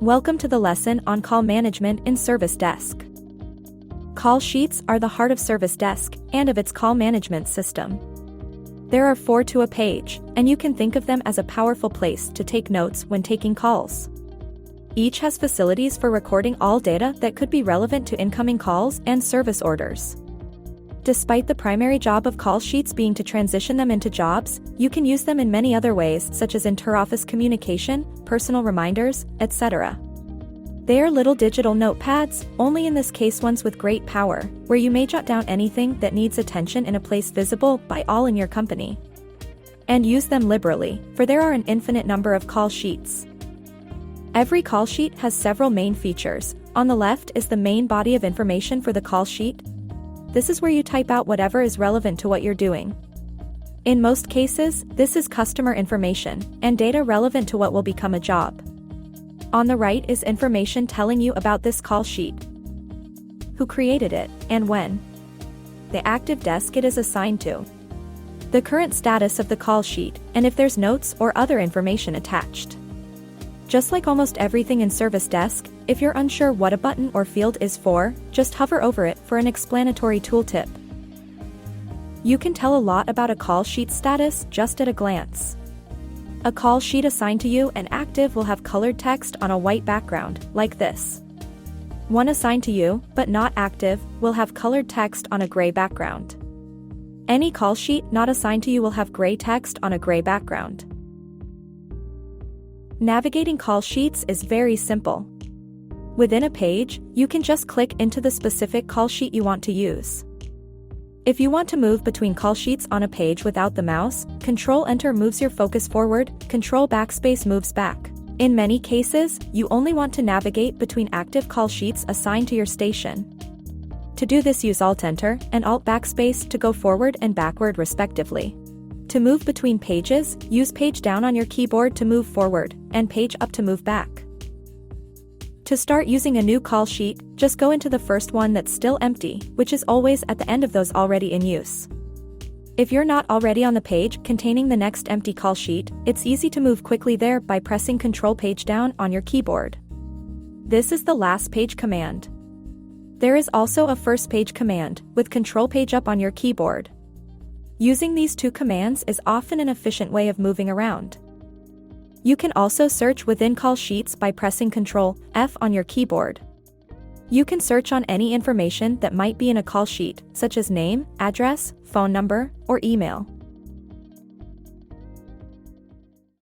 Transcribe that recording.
Welcome to the lesson on call management in ServiceDesk. Call sheets are the heart of ServiceDesk and of its call management system. There are 4 to a page, and you can think of them as a powerful place to take notes when taking calls. Each has facilities for recording all data that could be relevant to incoming calls and service orders. Despite the primary job of call sheets being to transition them into jobs, you can use them in many other ways such as inter-office communication, personal reminders, etc. They are little digital notepads, only in this case ones with great power, where you may jot down anything that needs attention in a place visible by all in your company. And use them liberally, for there are an infinite number of call sheets. Every call sheet has several main features. On the left is the main body of information for the call sheet. This is where you type out whatever is relevant to what you're doing. In most cases, this is customer information and data relevant to what will become a job. On the right is information telling you about this call sheet, who created it, and when. The active desk it is assigned to, the current status of the call sheet, and if there's notes or other information attached. Just like almost everything in ServiceDesk, if you're unsure what a button or field is for, just hover over it for an explanatory tooltip. You can tell a lot about a call sheet status just at a glance. A call sheet assigned to you and active will have colored text on a white background, like this. One assigned to you, but not active, will have colored text on a gray background. Any call sheet not assigned to you will have gray text on a gray background. Navigating call sheets is very simple. Within a page, you can just click into the specific call sheet you want to use. If you want to move between call sheets on a page without the mouse, Control-Enter moves your focus forward, Control-Backspace moves back. In many cases, you only want to navigate between active call sheets assigned to your station. To do this, use Alt-Enter and Alt-Backspace to go forward and backward respectively. To move between pages, use Page Down on your keyboard to move forward, and Page Up to move back. To start using a new call sheet, just go into the first one that's still empty, which is always at the end of those already in use. If you're not already on the page containing the next empty call sheet, it's easy to move quickly there by pressing Control Page Down on your keyboard. This is the last page command. There is also a first page command, with Control Page Up on your keyboard. Using these 2 commands is often an efficient way of moving around. You can also search within call sheets by pressing Ctrl+F on your keyboard. You can search on any information that might be in a call sheet, such as name, address, phone number, or email.